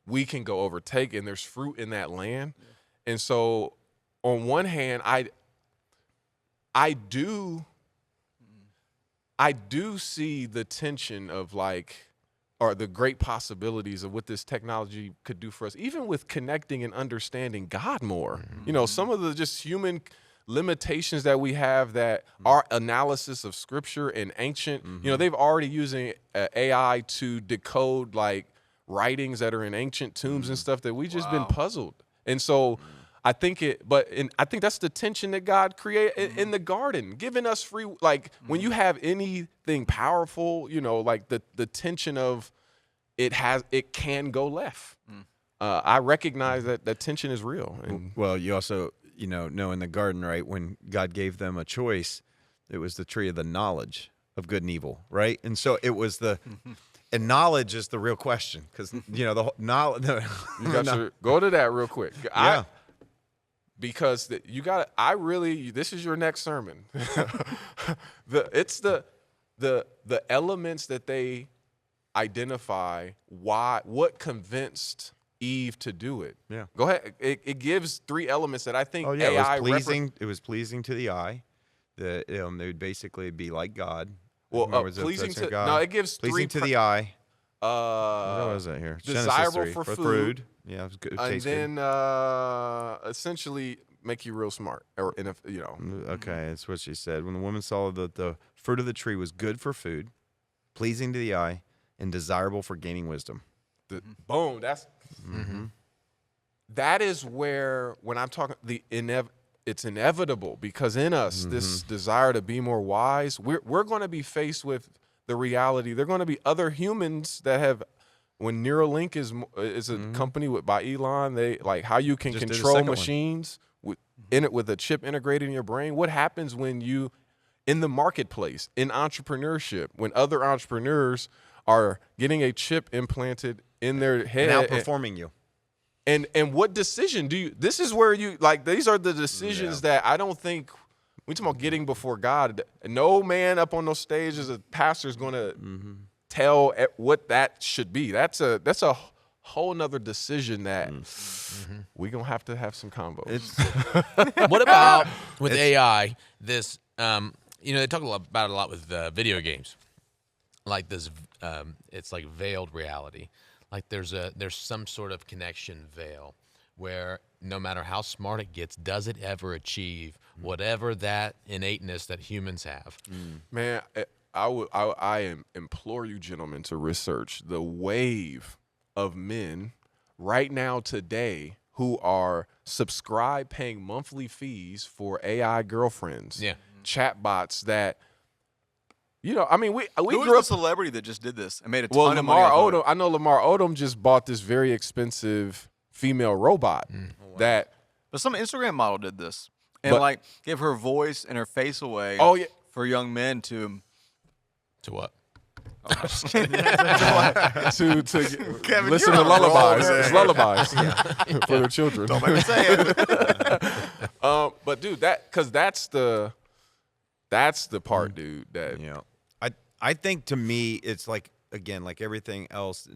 we can go overtake, and there's fruit in that land, and so on one hand, I do see the tension of or the great possibilities of what this technology could do for us, even with connecting and understanding God more. You know, some of the just human limitations that we have, that our analysis of scripture and ancient, you know, they've already using AI to decode writings that are in ancient tombs and stuff that we just been puzzled. And so I think I think that's the tension that God created in the garden, giving us free, when you have anything powerful, you know, the tension of it can go left. I recognize that tension is real. And well, you also, you know in the garden, right, when God gave them a choice, it was the tree of the knowledge of good and evil, right? And so it was and knowledge is the real question, because, you know, the whole knowledge. You got to go to that real quick. Yeah. Because this is your next sermon. It's the elements that they identify, what convinced Eve to do it. Yeah. Go ahead. It gives 3 elements that I think AI it was pleasing to the eye. They would basically be like God. Well, pleasing to God. No, it gives pleasing 3 to the eye. What was that here? Desirable for food. Yeah, it was good. And then essentially make you real smart, or you know. Okay, that's what she said. When the woman saw that the fruit of the tree was good for food, pleasing to the eye, and desirable for gaining wisdom. Boom. That's that is where, when I'm talking it's inevitable, because in us, this desire to be more wise, we're going to be faced with the reality. There are going to be other humans that have, when Neuralink is a company by Elon, they like how you can control machines with a chip integrated in your brain. What happens when you, in the marketplace, in entrepreneurship, when other entrepreneurs are getting a chip implanted in their head and outperforming you? And what decision do you, this is where you, like, these are the decisions that I don't think, we talking about getting before God. No man up on those stages, a pastor is going to tell what that should be. That's a whole nother decision that we're going to have some combos. What about with AI, this, they talk about it a lot with video games. Like this, it's like veiled reality. Like there's some sort of connection veil where no matter how smart it gets, does it ever achieve whatever that innateness that humans have? Man, I implore you gentlemen to research the wave of men right now today who are subscribed, paying monthly fees for AI girlfriends, chatbots that, I mean, we Who grew was up. the celebrity that just did this and made a ton of money Lamar off of Odom. I know Lamar Odom just bought this very expensive female robot that. But some Instagram model did this and gave her voice and her face away. Oh yeah. For young men to what? to Kevin, listen you're to on a roll lullabies. today. It's lullabies for their children. Don't make me say it. But dude, that's the part, dude. That I think to me it's like, again, like everything else,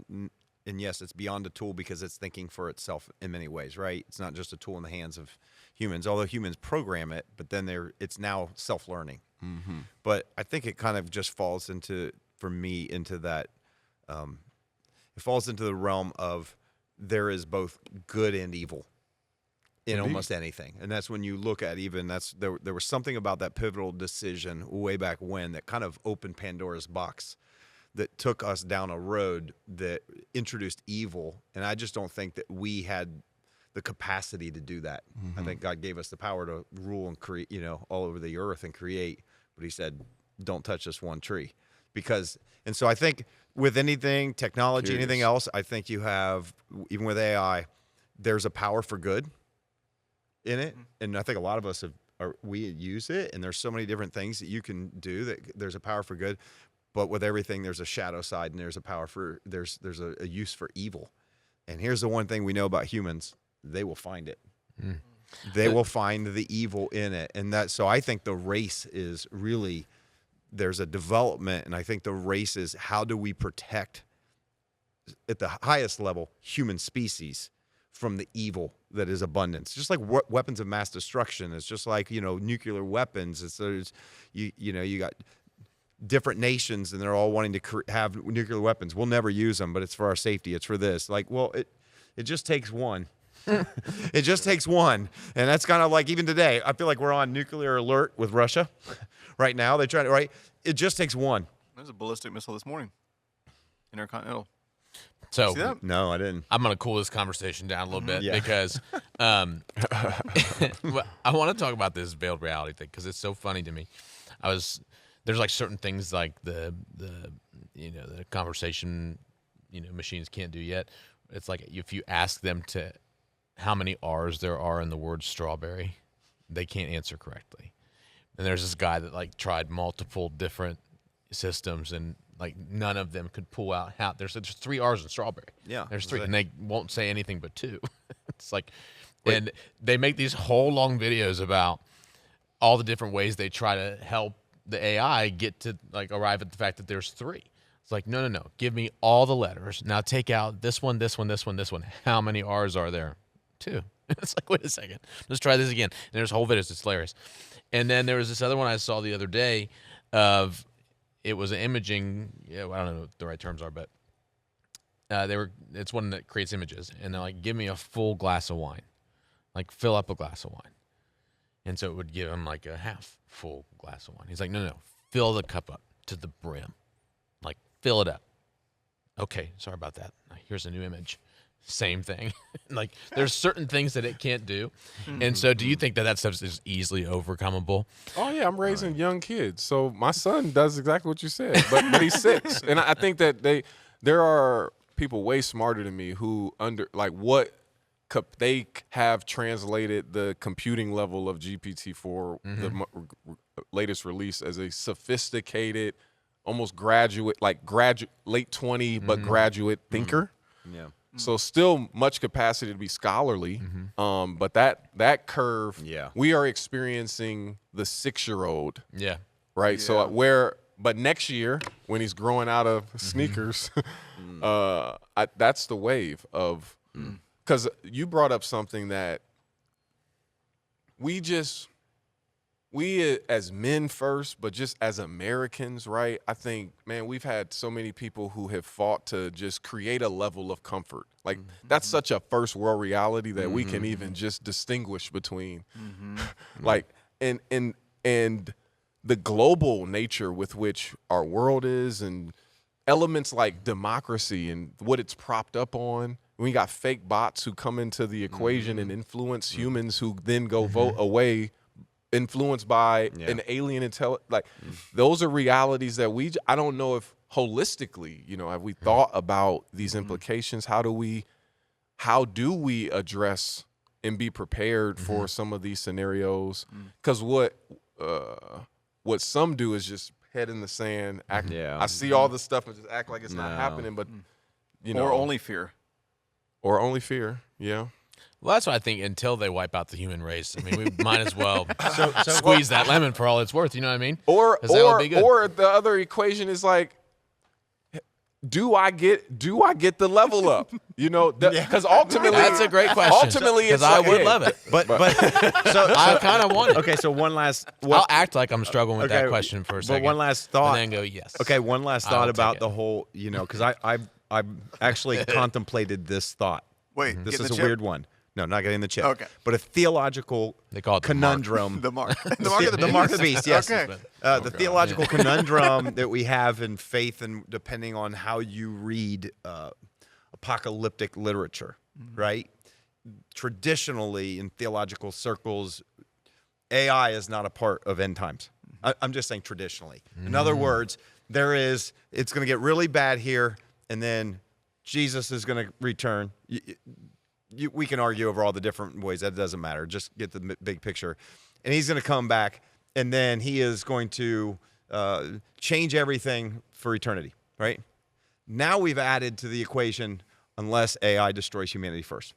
and yes, it's beyond a tool because it's thinking for itself in many ways, right? It's not just a tool in the hands of humans, although humans program it, but then it's now self-learning. But I think it kind of just falls into that. It falls into the realm of there is both good and evil in almost anything, and that's when you look at there was something about that pivotal decision way back when that kind of opened Pandora's box, that took us down a road that introduced evil, and I just don't think that we had the capacity to do that. I think God gave us the power to rule and create, all over the earth and create, but He said, "Don't touch this one tree," and so I think with anything, technology, anything else, I think you have, even with AI, there's a power for good in it, and I think a lot of us we use it, and there's so many different things that you can do that there's a power for good, but with everything there's a shadow side, and there's a power for there's a use for evil. And here's the one thing we know about humans: they will find it. They will find the evil in it, and so I think the race is really, there's a development, and I think the race is, how do we protect at the highest level human species from the evil that is abundance, just like weapons of mass destruction. It's just like, nuclear weapons. You got different nations and they're all wanting to have nuclear weapons. We'll never use them, but it's for our safety. It's for this. Like, well, it just takes one. It just takes one. And that's kind of like, even today, I feel like we're on nuclear alert with Russia right now. They try to, right? It just takes one. There's a ballistic missile this morning. Intercontinental. So See that? No, I didn't. I'm going to cool this conversation down a little bit Yeah. because I want to talk about this veiled reality thing because it's so funny to me. There's like certain things like the conversation, machines can't do yet. It's like if you ask them to how many R's there are in the word strawberry, they can't answer correctly. And there's this guy that like tried multiple different systems and like none of them could pull out how there's 3 R's in strawberry. Yeah. There's 3 and they won't say anything but 2. It's like, and they make these whole long videos about all the different ways they try to help the AI get to like arrive at the fact that there's 3. It's like, no. Give me all the letters. Now take out this one, this one, this one, this one. How many R's are there? 2. It's like, wait a second. Let's try this again. And there's whole videos. It's hilarious. And then there was this other one I saw the other day of, it was an imaging, I don't know what the right terms are, but it's one that creates images. And they're like, give me a full glass of wine. Like, fill up a glass of wine. And so it would give him like a half full glass of wine. He's like, no, fill the cup up to the brim. Like, fill it up. Okay, sorry about that. Here's a new image. same thing. Like there's certain things that it can't do. And so do you think that stuff is easily overcomable? Oh yeah, I'm raising young kids, so my son does exactly what you said, but he's 6, and I think that there are people way smarter than me who they have translated the computing level of GPT-4, the latest release, as a sophisticated, almost graduate, late 20 but graduate thinker. Yeah. So still much capacity to be scholarly, but that curve, we are experiencing the 6-year-old. Yeah. Right. Yeah. So but next year when he's growing out of sneakers, that's the wave of, because you brought up something that we as men first, but just as Americans, right? I think, man, we've had so many people who have fought to just create a level of comfort. Like that's such a first world reality that we can even just distinguish between, like, and the global nature with which our world is, and elements like democracy and what it's propped up on. We got fake bots who come into the equation and influence humans who then go vote away, influenced by an alien intelligence. Like those are realities that I don't know if holistically, have we thought about these implications? How do we address and be prepared for some of these scenarios? Because what some do is just head in the sand. I see all this stuff and just act like it's not happening, but or only fear. Or only fear, yeah. Well, that's what I think. Until they wipe out the human race, I mean, we might as well squeeze that lemon for all it's worth. You know what I mean? Or the other equation is like, do I get the level up? Because ultimately, that's a great question. Ultimately, because I would love it, but so I kind of want it. Okay, so one last. I'll act like I'm struggling with that question for a second. But one last thought, and then go yes. Okay, one last thought about the whole. Because I've actually contemplated this thought. Wait, this is a weird one. No, not getting the chip. Okay. But a theological conundrum. The mark. The mark of the beast, yes. Okay. The theological conundrum that we have in faith, and depending on how you read apocalyptic literature, right? Traditionally, in theological circles, AI is not a part of end times. I'm just saying traditionally. In other words, it's going to get really bad here, and then Jesus is going to return. We can argue over all the different ways. That doesn't matter. Just get the big picture. And he's going to come back, and then he is going to change everything for eternity, right? Now we've added to the equation, unless AI destroys humanity first.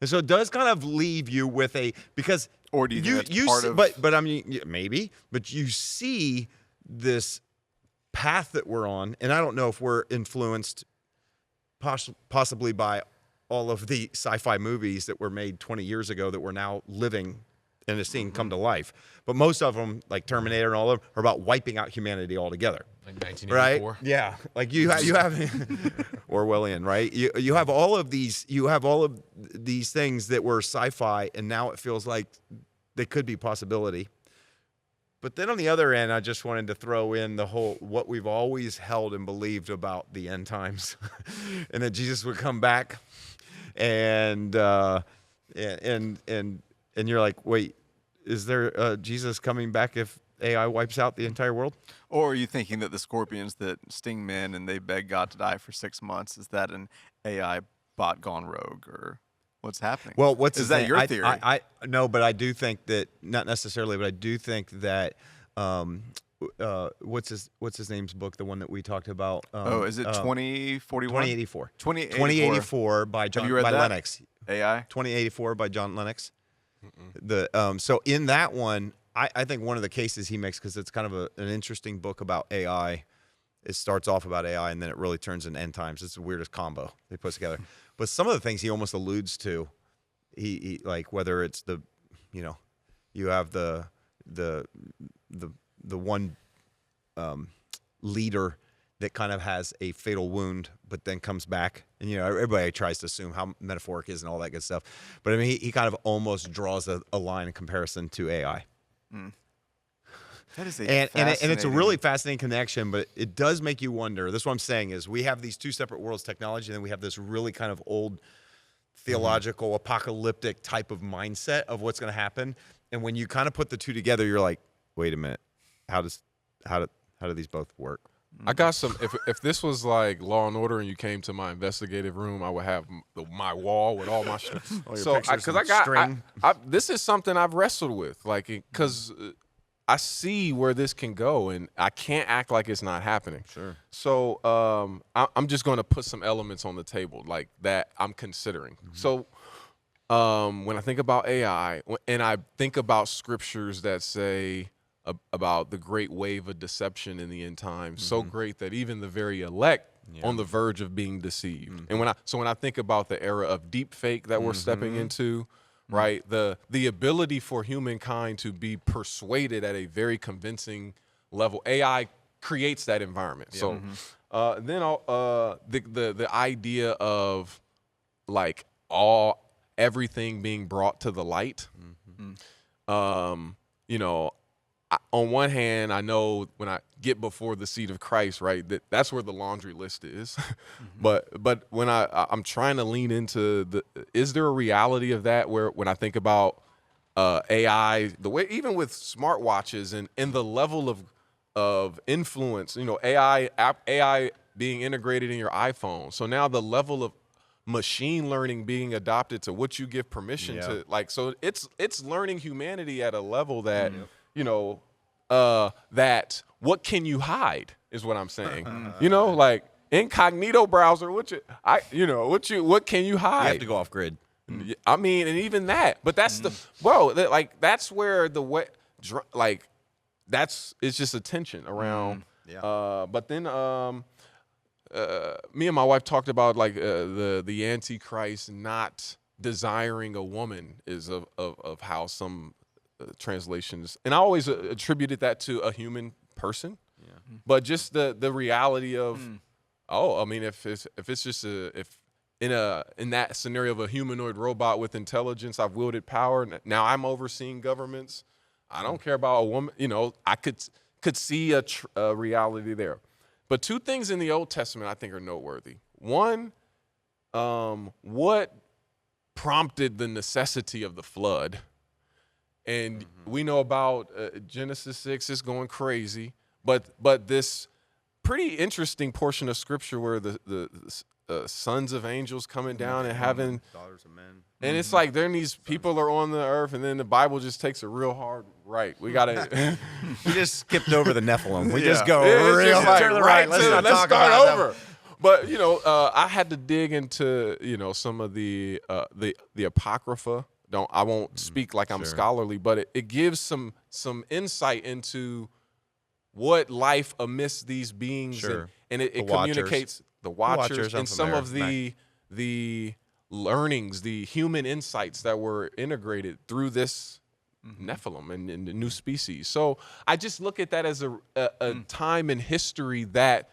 And so it does kind of leave you with because or do you think you see, but I mean, maybe, but you see this path that we're on, and I don't know if we're influenced possibly by all of the sci-fi movies that were made 20 years ago that we're now living and seeing come to life. But most of them, like Terminator and all of them, are about wiping out humanity altogether. Like 1984. Right? Yeah. Like you have Orwellian, right? You have all of these things that were sci-fi, and now it feels like they could be possibility. But then on the other end, I just wanted to throw in the whole what we've always held and believed about the end times, and that Jesus would come back, and you're like, wait, is there Jesus coming back if AI wipes out the entire world? Or are you thinking that the scorpions that sting men and they beg God to die for 6 months, is that an AI bot gone rogue, or what's happening? Well, is that your theory? No, but I do think that, not necessarily, but I do think that what's his name's book, the one that we talked about? Is it 2041? 2084. 2084 by John Lennox. AI? 2084 by John Lennox. So in that one, I think one of the cases he makes, because it's kind of an interesting book about AI. It starts off about AI, and then it really turns into end times. It's the weirdest combo they put together. But some of the things he almost alludes to, he like, whether it's you have the one leader that kind of has a fatal wound, but then comes back, and everybody tries to assume how metaphoric it is and all that good stuff. But I mean, he kind of almost draws a line in comparison to AI. That is a and it's a really fascinating- fascinating connection, but it does make you wonder. This is what I'm saying is we have these two separate worlds, technology, and then we have this really kind of old theological, apocalyptic type of mindset of what's going to happen. And when you kind of put the two together, you're like, wait a minute, how do these both work? I got some. If this was like Law and Order, and you came to my investigative room, I would have my wall with all my stuff. So this is something I've wrestled with, like, because I see where this can go, and I can't act like it's not happening. Sure. So I'm just going to put some elements on the table, like that I'm considering. So when I think about AI, and I think about scriptures that say about the great wave of deception in the end times, so great that even the very elect on the verge of being deceived. And when I think about the era of deep fake that we're stepping into, right, the ability for humankind to be persuaded at a very convincing level, AI creates that environment. So then the idea of like everything being brought to the light, you know, on one hand, I know when I get before the seat of Christ, right, that's where the laundry list is. But when I'm trying to lean into is there a reality of that where when I think about AI, the way even with smartwatches and the level of influence, you know, AI being integrated in your iPhone. So now the level of machine learning being adopted to what you give permission to, like, so it's learning humanity at a level that. You know, that what can you hide is what I'm saying. You know, like incognito browser, what can you hide? You have to go off grid. I mean, and even that, but that's that's where it's just a tension around. But then me and my wife talked about like the Antichrist not desiring a woman is of how some translations, and I always attributed that to a human person, but just the reality of I mean, if it's just in that scenario of a humanoid robot with intelligence, I've wielded power, now I'm overseeing governments, I don't care about a woman, you know, I could see a reality there. But two things in the Old Testament I think are noteworthy. One, what prompted the necessity of the flood? And we know about Genesis 6 is going crazy, but this pretty interesting portion of Scripture where the sons of angels coming down and having daughters of men, and it's like then these people are on the earth, and then the Bible just takes a real hard right. We gotta. we just skipped over the Nephilim. We just go real just to the right. Let's start over. Them. But you know, I had to dig into some of the Apocrypha. I won't speak like I'm scholarly, but it gives some insight into what life amidst these beings, and it communicates the Watchers and some of the learnings, the human insights that were integrated through this Nephilim and the new species. So I just look at that as a time in history that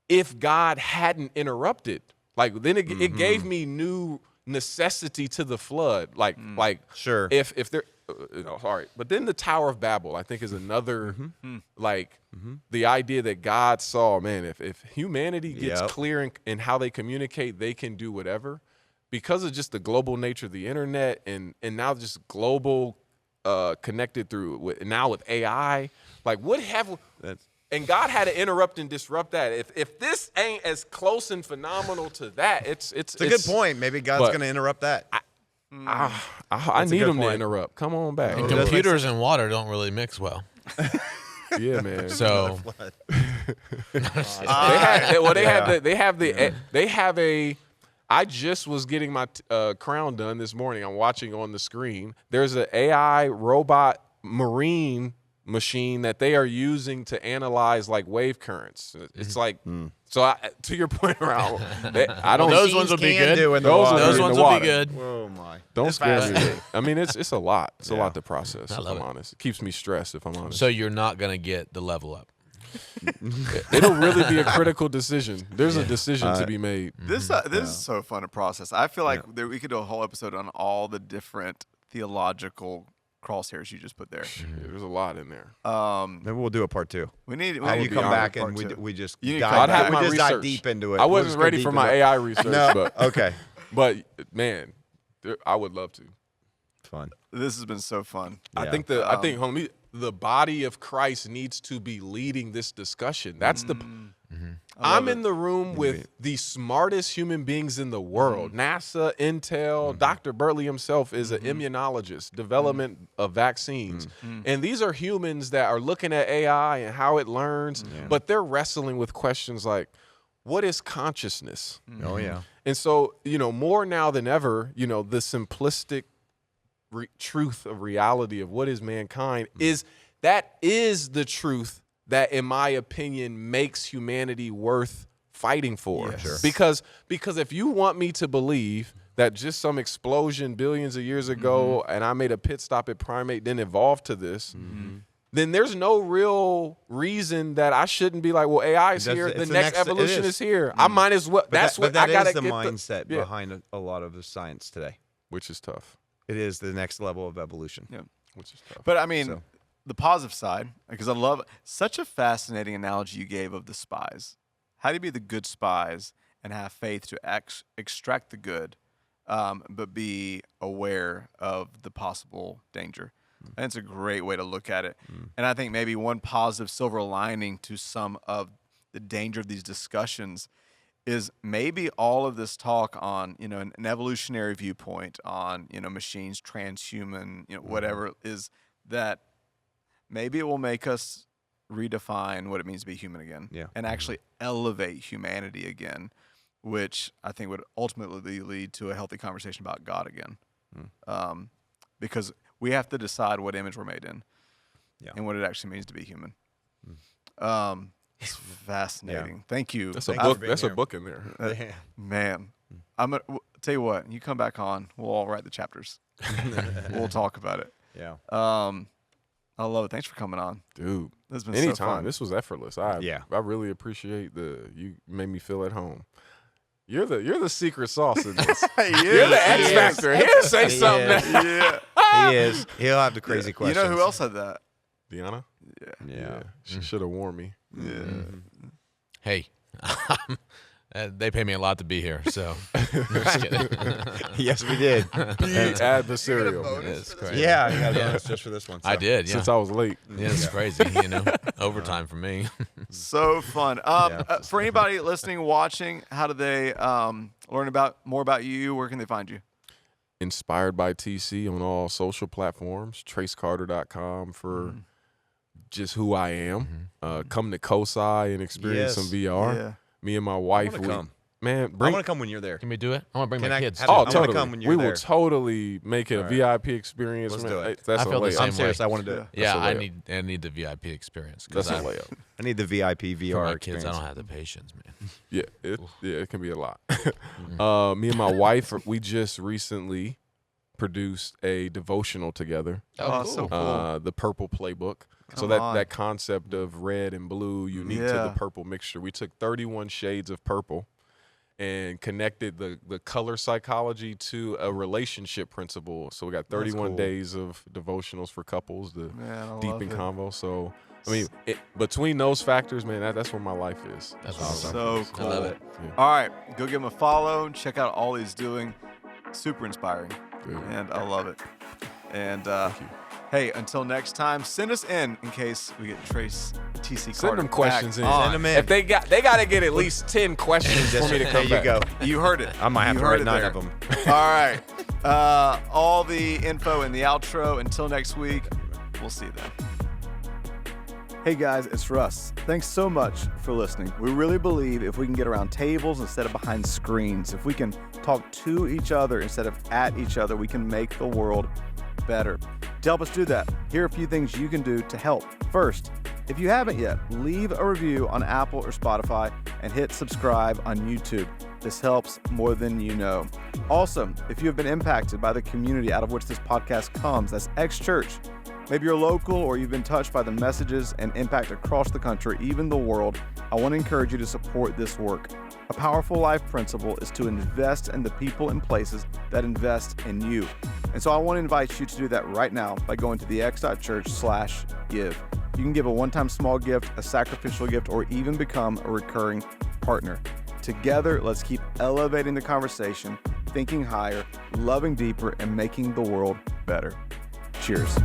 if God hadn't interrupted, like then it gave me new necessity to the flood, if there sorry, but then the Tower of Babel I think is another the idea that God saw, man, if humanity gets clear in how they communicate, they can do whatever because of just the global nature of the internet and now just global connected through with AI, like and God had to interrupt and disrupt that. If this ain't as close and phenomenal to that, it's a good point. Maybe God's going to interrupt that. I need him to interrupt. Come on back. And computers and water don't really mix well. Yeah, man. So they have a. I just was getting my crown done this morning. I'm watching on the screen. There's an AI robot marine machine that they are using to analyze like wave currents. It's like so. To your point, around, I don't. Those ones will be good. Those ones will be good. Oh my! Don't scare me. I mean, it's a lot. It's a lot to process. If I'm honest, it keeps me stressed. If I'm honest. So you're not gonna get the level up. It'll really be a critical decision. There's a decision to be made. This is so fun to process. I feel like we could do a whole episode on all the different theological crosshairs you just put there. Yeah, there's a lot in there. Maybe we'll do a part 2. We need You be come honored. back part and two. we just You need to dive, come I'd have back. we my just dive research. deep into it. I We'll wasn't just go ready deep for into my it. AI research, No, but okay. but man, I would love to. Fun. This has been so fun. I Yeah. think homie, the body of Christ needs to be leading this discussion. That's the. I'm in the room with the smartest human beings in the world. NASA, Intel, Dr. Burley himself is an immunologist, development of vaccines. And these are humans that are looking at AI and how it learns, but they're wrestling with questions like, what is consciousness? Oh, yeah. And so, more now than ever, the simplistic truth of reality of what is mankind is the truth that, in my opinion, makes humanity worth fighting for. Yeah, sure. Because if you want me to believe that just some explosion billions of years ago and I made a pit stop at primate, then evolved to this, then there's no real reason that I shouldn't be like, well, AI is here. The next evolution is here. I might as well. But But that I got to is the get mindset behind a lot of the science today. which is tough. It is the next level of evolution. Yeah. Which is tough. But I mean, So- the positive side, because I love such a fascinating analogy you gave of the spies. How do you be the good spies and have faith to extract the good, but be aware of the possible danger? And it's a great way to look at it. And I think maybe one positive silver lining to some of the danger of these discussions is maybe all of this talk on, an evolutionary viewpoint on, machines, transhuman, whatever, is that maybe it will make us redefine what it means to be human again. Yeah. And actually elevate humanity again, which I think would ultimately lead to a healthy conversation about God again. Because we have to decide what image we're made in, and what it actually means to be human. It's fascinating. Yeah. Thank you. That's Thanks a for book. being That's a here. book in there. Man, I'm gonna tell you what. You come back on, we'll all write the chapters. We'll talk about it. Yeah. I love it. Thanks for coming on. Dude, This has been anytime. so fun. This was effortless. I really appreciate you made me feel at home. You're the secret sauce in this. You're the X factor. Here, say something. Yeah. He is. He'll have the crazy questions. You know who else had that? Deanna? Yeah. She should have warned me. Yeah. Hey, they pay me a lot to be here, so just kidding. Yes, we did. Adversarial. It's crazy. Yeah, I got a bonus just for this one. I so. did. Yeah, Since I was late. yeah, it's crazy. Overtime for me. So fun. For anybody listening, watching, how do they learn more about you? Where can they find you? Inspired by TC on all social platforms. TraceCarter.com for just who I am. Come to COSI and experience some VR. Yeah. Me and my wife. wanna come. Man, I want to come when you're there. Can we do it? I want to bring Can my I kids. have Oh, I wanna totally. come when you're We there. will totally make it a All VIP experience. Let's man. do it. That's I feel a the layup. same I'm serious. way. I want to do it. Yeah, That's a I need the VIP experience That's because a layup. I need the VIP for VR my experience. kids, I don't have the patience, man. Yeah, it can be a lot. Me and my wife, we just recently produced a devotional together. Oh, so cool. The Purple Playbook. So Come on. that concept of red and blue unique to the Yeah. purple mixture. We took 31 shades of purple and connected the color psychology to a relationship principle. So we got 31 cool. days of devotionals for couples to Man, I deep love in it. convo. So I mean, between those factors, man, that's where my life is. That's awesome. So cool. I love it. All right, go give him a follow. Check out all he's doing. Super inspiring, Dude. and I love it. And Thank you. hey, until next time, send us in case we get Trace TC Carter. Send them questions in. back on. Send 'em in. If they got to get at least 10 questions for me to come there you back. go. You heard it. I might have You to heard write it 9 there. of them. All right. All the info in the outro. Until next week, we'll see you then. Hey guys, it's Russ. Thanks so much for listening. We really believe if we can get around tables instead of behind screens, if we can talk to each other instead of at each other, we can make the world better. To help us do that, here are a few things you can do to help. First, if you haven't yet, leave a review on Apple or Spotify and hit subscribe on YouTube. This helps more than you know. Also, if you have been impacted by the community out of which this podcast comes, that's X Church, Maybe you're local or you've been touched by the messages and impact across the country, even the world. I want to encourage you to support this work. A powerful life principle is to invest in the people and places that invest in you. And so I want to invite you to do that right now by going to thex.church/give. You can give a one-time small gift, a sacrificial gift, or even become a recurring partner. Together, let's keep elevating the conversation, thinking higher, loving deeper, and making the world better. Cheers.